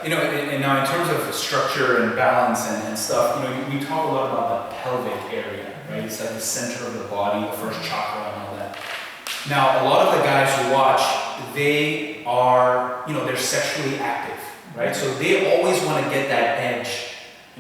and now in terms of structure and balance and stuff, we talk a lot about the pelvic area, right? It's like the center of the body, the first chakra and all that. Now, a lot of the guys who watch, they are, they're sexually active, right? So they always want to get that edge,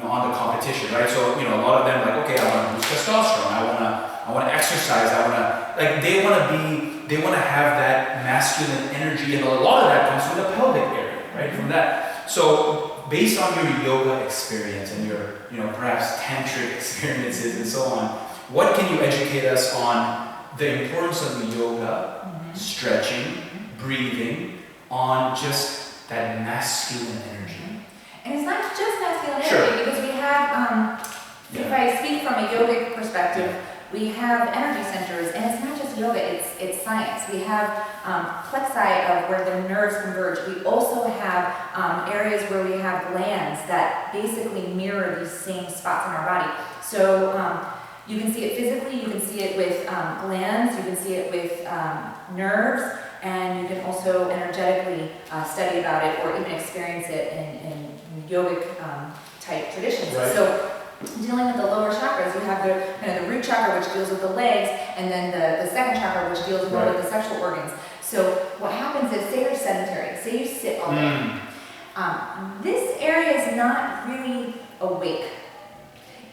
on the competition, right? So, a lot of them like, okay, I want to boost testosterone, I want to exercise, they want to have that masculine energy, and a lot of that comes from the pelvic area, right? From that. So, based on your yoga experience and your, perhaps tantric experiences and so on, what can you educate us on the importance of yoga, stretching, breathing, on just that masculine energy? And it's not just masculine energy, because we have, if I speak from a yogic perspective, we have energy centers, and it's not just yoga, it's science. We have plexi of where the nerves converge. We also have areas where we have glands that basically mirror these same spots in our body. So you can see it physically, you can see it with glands, you can see it with nerves, and you can also energetically study about it or even experience it in yogic type traditions. Right. So dealing with the lower chakras, you have the root chakra, which deals with the legs, and then the second chakra, which deals more with the sexual organs. So what happens is, say you're sedentary, say you sit all day. This area is not really awake.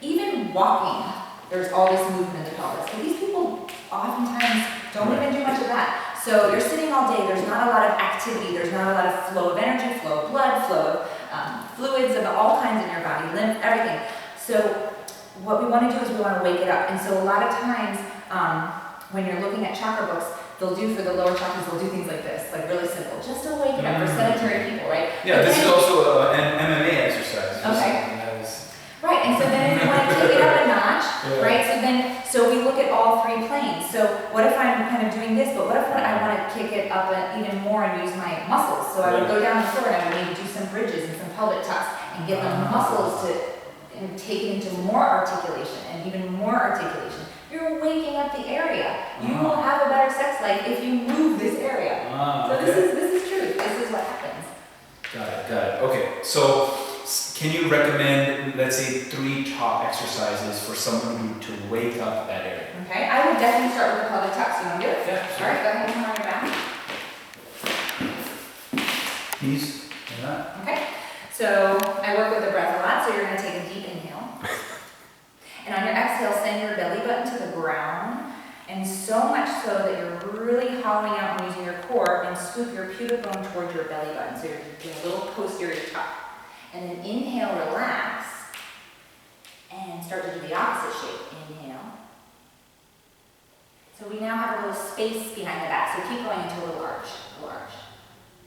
Even walking, there's all this movement in the pelvis. But these people oftentimes don't even do much of that. So you're sitting all day, there's not a lot of activity, there's not a lot of flow of energy, flow of blood, flow of fluids of all kinds in your body, lymph, everything. So what we want to do is we want to wake it up. And so a lot of times when you're looking at chakra books, they'll do for the lower chakras, they'll do things like this, like really simple, just to wake it up for sedentary people, right? Yeah, this is also an MMA exercise. Okay. Right, and so then if you want to take it up a notch, right? So we look at all three planes. So what if I'm kind of doing this, but what if I want to kick it up even more and use my muscles? So I would go down the floor and I would maybe do some bridges and some pelvic tucks and get the muscles to take it into more articulation and even more articulation. You're waking up the area. You will have a better sex life if you move this area. So this is truth. This is what happens. Got it. Okay, so can you recommend, let's say, 3 top exercises for someone to wake up that area? Okay, I would definitely start with the pelvic tucks. You want to do it? Yeah, sure. All right, go ahead and come on your back. Knees, like that. Okay, so I work with the breath a lot, so you're going to take a deep inhale. And on your exhale, send your belly button to the ground, and so much so that you're really hollowing out and using your core, and scoop your pubic bone towards your belly button. So you're doing a little posterior tuck. And then inhale, relax, and start to do the opposite shape. Inhale. So we now have a little space behind the back, so keep going into a little arch.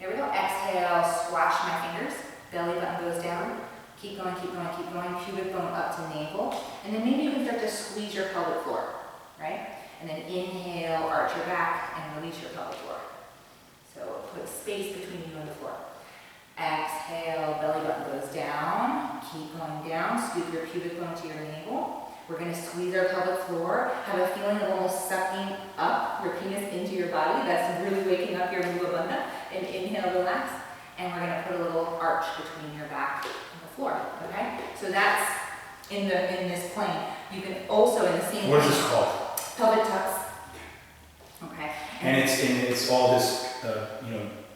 There we go. Exhale, squash my fingers. Belly button goes down. Keep going. Pubic bone up to navel. And then maybe you can start to squeeze your pelvic floor, right? And then inhale, arch your back, and release your pelvic floor. So put space between you and the floor. Exhale, belly button goes down. Keep going down. Scoop your pubic bone to your navel. We're going to squeeze our pelvic floor. Have a feeling of almost sucking up your penis into your body. That's really waking up your mula bandha. And inhale, relax. And we're going to put a little arch between your back and the floor. Okay? So that's in this plane. You can also in the same. What is this called? Pelvic tucks. Okay. And it's all this,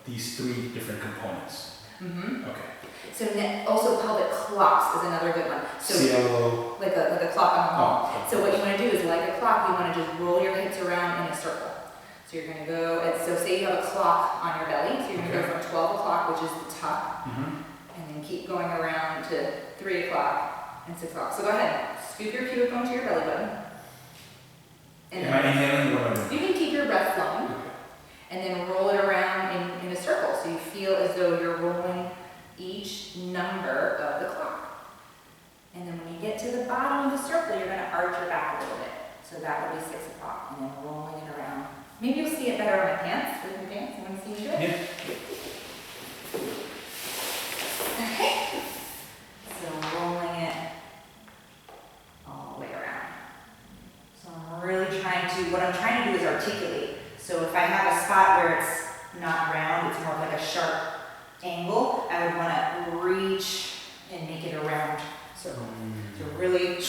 these 3 different components. Okay. So also pelvic clocks is another good one. So CLO. Like a clock on the wall. Oh. So what you want to do is, like a clock, you want to just roll your hips around in a circle. So you're going to go, and so say you have a clock on your belly, so you're going to go from 12 o'clock, which is the tuck, and then keep going around to 3 o'clock and 6 o'clock. So go ahead, scoop your pubic bone to your belly button. And am I inhaling? You can keep your breath flowing, and then roll it around in a circle, so you feel as though you're rolling each number of the clock. And then when you get to the bottom of the circle, you're going to arch your back a little bit. So that would be 6 o'clock, and then rolling it around. Maybe you'll see it better on my pants. With my pants, you want to see me do it? Yeah. Okay. So rolling it all the way around. So I'm really what I'm trying to do is articulate. So if I have a spot where it's not round, it's more like a sharp angle, I would want to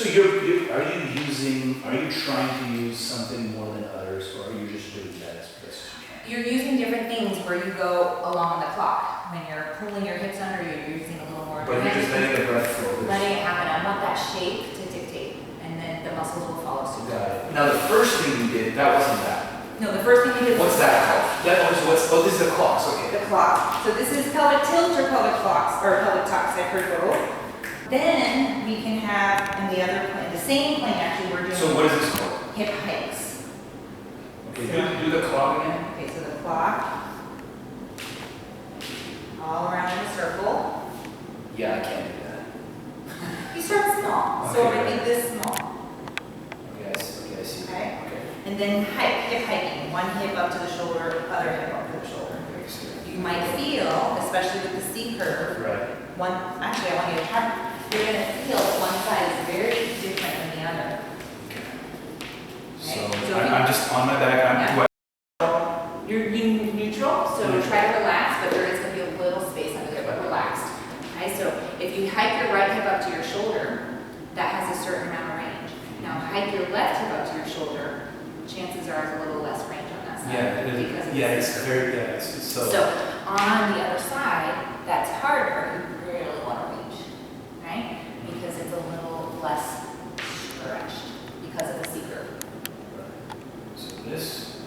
So are you trying to use something more than others, or are you just doing that as best as you can? You're using different things where you go along the clock. When you're pulling your hips under, you're using a little more. But you're just letting the breath flow. Letting it happen. I want that shape to dictate, and then the muscles will follow suit. Got it. Now the first thing you did, that wasn't that. No, the first thing we did was. What's that called? This is the clocks, okay. The clock. So this is pelvic tilt or pelvic clocks, or pelvic tucks, I've heard both. Then we can have, in the other plane, the same plane actually, we're doing. So what is this called? Hip hikes. Okay, do the clock again. Okay, so the clock. All around in a circle. Yeah, I can't do that. You start small, so it might be this small. Okay, I see. Okay. Okay. And then hip hiking. One hip up to the shoulder, other hip up to the shoulder. You might feel, especially with the C curve, Right. actually I want you to have, you're going to feel that one side is very different than the other. So, Okay. I'm just on my back. You're neutral, so try to relax, but there is going to be a little space under there, but relaxed. Okay, so if you hike your right hip up to your shoulder, that has a certain amount of range. Now hike your left hip up to your shoulder, chances are it's a little less range on that side. Yeah, it is. Because of Yeah, the it's very, yeah, it's so. So on the other side, that's harder, you really want to reach, right? Because it's a little less stretched because of the C curve. So this.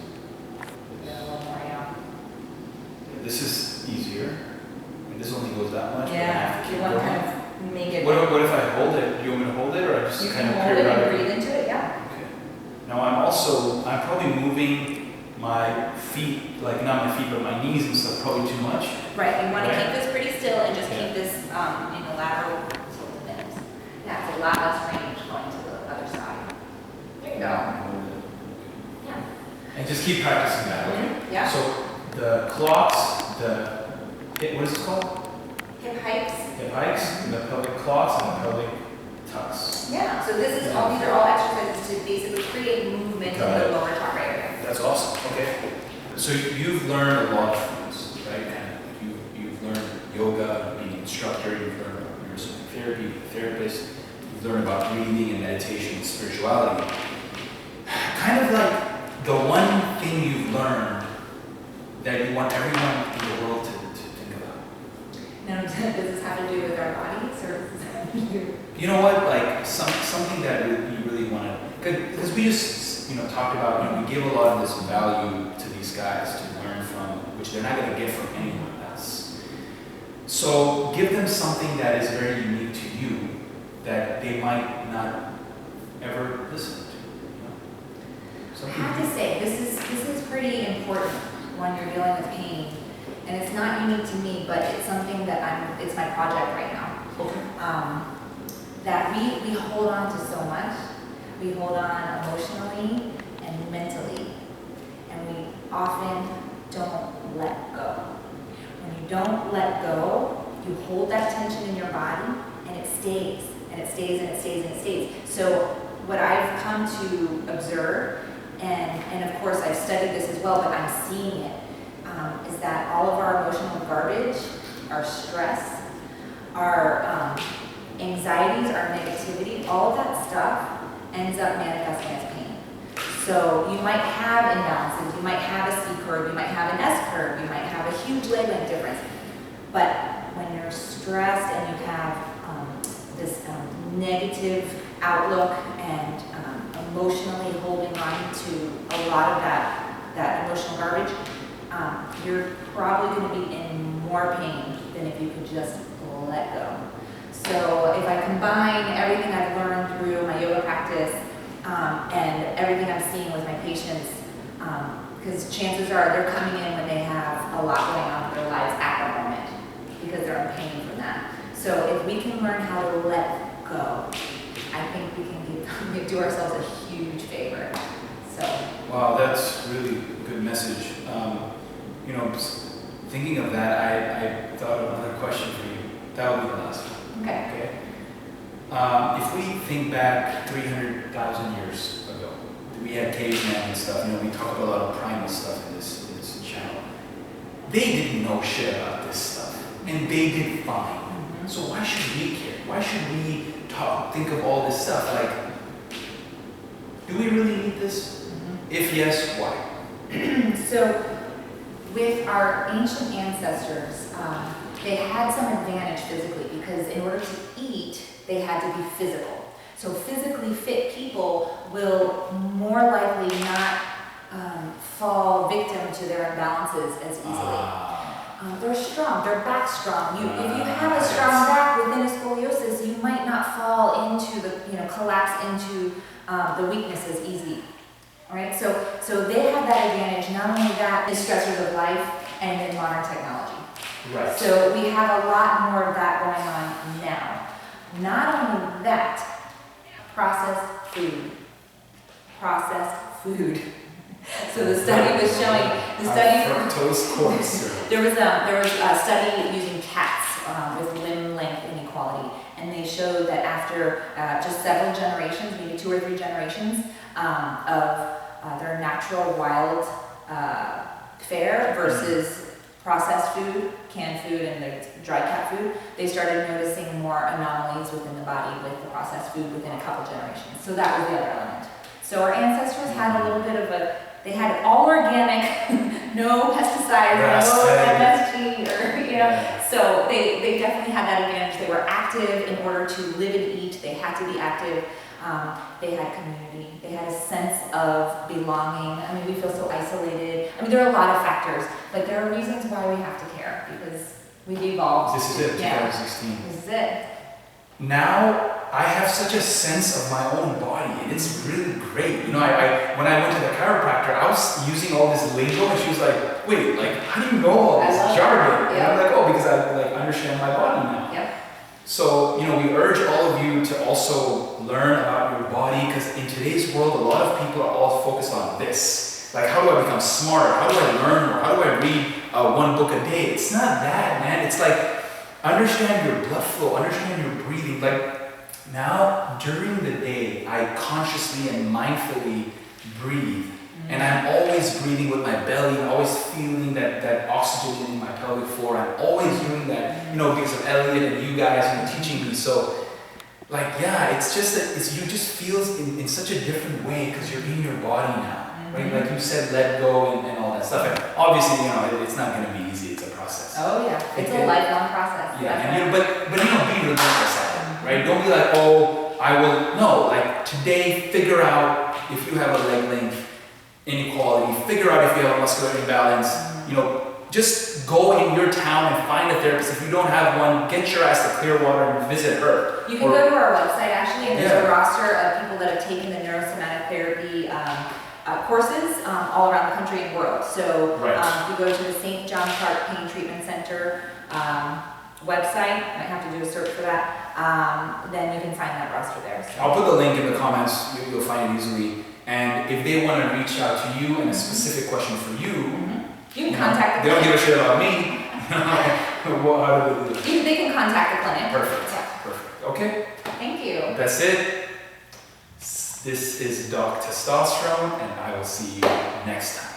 A little more, yeah. This is easier. And this only goes that much. but I have Yeah, to you keep want to going. kind of make it. What if I hold it? Do you want me to hold it, or I just You kind can of hold it and periodically? breathe into it, yeah. Okay. Now I'm probably moving my feet, like not my feet, but my knees and stuff, probably too much. Right, you want to Right. keep this pretty still and just Yeah. keep this in the lateral tilted hips. Yeah, it's a lot less range going to the other side. There you go. Yeah. And just keep practicing that. Okay. Yeah. So the clocks, what is it called? Hip hikes. Hip hikes, and the pelvic clocks, and the pelvic tucks. Yeah, so these are all exercises to basically create movement in Got the it. lower top right area. That's awesome. Okay. So you've learned a lot of things, right? And you've learned yoga, being an instructor. You've learned about neuroscience therapy, therapist. You've learned about breathing and meditation and spirituality. Kind of like the one thing you've learned that you want everyone in the world to think about. Now, does this have to do with our bodies, or does this have to do? You know what? Like something that you really want to, because we just talked about, we give a lot of this value to these guys to learn from, which they're not going to get from anyone else. So give them something that is very unique to you that they might not ever listen to. I Something have to say, this is pretty important when you're dealing with pain, and it's not unique to me, but it's something that it's my project right now. Okay. That we hold on to so much. We hold on emotionally and mentally, and we often don't let go. When you don't let go, you hold that tension in your body, and it stays, and it stays, and it stays, and it stays. So what I've come to observe, and of course I've studied this as well, but I'm seeing it, is that all of our emotional garbage, our stress, our anxieties, our negativity, all of that stuff ends up manifesting as pain. So you might have imbalances, you might have a C curve, you might have an S curve, you might have a huge leg length difference. But when you're stressed and you have this negative outlook and emotionally holding on to a lot of that emotional garbage, you're probably going to be in more pain than if you could just let go. So if I combine everything I've learned through my yoga practice and everything I'm seeing with my patients, because chances are they're coming in when they have a lot going on in their lives at the moment, because they're in pain from that. So if we can learn how to let go, I think we can do ourselves a huge favor. So. Wow, that's really a good message. Thinking of that, I thought of another question for you. That will be the last one. Okay. If we think back 300,000 years ago, we had cavemen and stuff. We talk about a lot of primal stuff in this channel. They didn't know shit about this stuff, and they did fine. Mm-hmm. So why should we care? Why should we think of all this stuff, like, do we really need this? If yes, why? So, with our ancient ancestors, they had some advantage physically because in order to eat, they had to be physical. So physically fit people will more likely not fall victim to their imbalances as easily. They're strong, their back's strong. If you have a strong back within a scoliosis, you might not fall into the, collapse into the weakness as easy. All right, so they have that advantage. Not only that, the stressors of life and then modern technology. Right. So we have a lot more of that going on now. Not only that, processed food. So the study was showing, fructose corn syrup. there was a study using cats with limb length inequality, and they showed that after just several generations, maybe 2 or 3 generations of their natural wild fare versus processed food, canned food, and the dry cat food, they started noticing more anomalies within the body with the processed food within a couple generations. So that was the other element. So our ancestors had a little bit of they had all organic, no pesticides, no MSG, or, so they definitely had that advantage. They were active in order to live and eat. They had to be active. They had community. They had a sense of belonging. I mean, we feel so isolated. I mean, there are a lot of factors, but there are reasons why we have to care because we've evolved. This is it, 2016. This is it. Now, I have such a sense of my own body, and it's really great. When I went to the chiropractor, I was using all this lingo, and she was like, wait, how do you know all this jargon? And I'm like, oh, because I understand my body now. Yep. So, we urge all of you to also learn about your body, because in today's world, a lot of people are all focused on this. Like, how do I become smarter? How do I learn more? How do I read 1 book a day? It's not that, man. It's like, understand your blood flow, understand your breathing. Like, now, during the day, I consciously and mindfully breathe. And I'm always breathing with my belly, and always feeling that oxygen in my pelvic floor. I'm always doing that, because of Elliot and you guys, teaching me. So, it's just that you just feel in such a different way because you're in your body now, right? Like you said, let go and all that stuff. And obviously, it's not going to be easy. It's a process. Oh yeah, it's a lifelong process. Yeah, and but be relentless at it, right? Don't be like, oh, I will. No, today, figure out if you have a leg length inequality, figure out if you have a muscular imbalance, just go in your town and find a therapist. If you don't have one, get your ass to Clearwater and visit her. You can go to our website actually, and there's a roster of people that have taken the neurosomatic therapy courses all around the country and world. So if you go to the St. John Clark Pain Treatment Center website, might have to do a search for that, then you can find that roster there. So. I'll put the link in the comments, you'll find it easily. And if they want to reach out to you and a specific question for you, you can contact the clinic. They don't give a shit about me. How do they do it? They can contact the clinic. Perfect. Yeah. Perfect. Okay. Thank you. That's it. This is Doc Testosterone, and I will see you next time.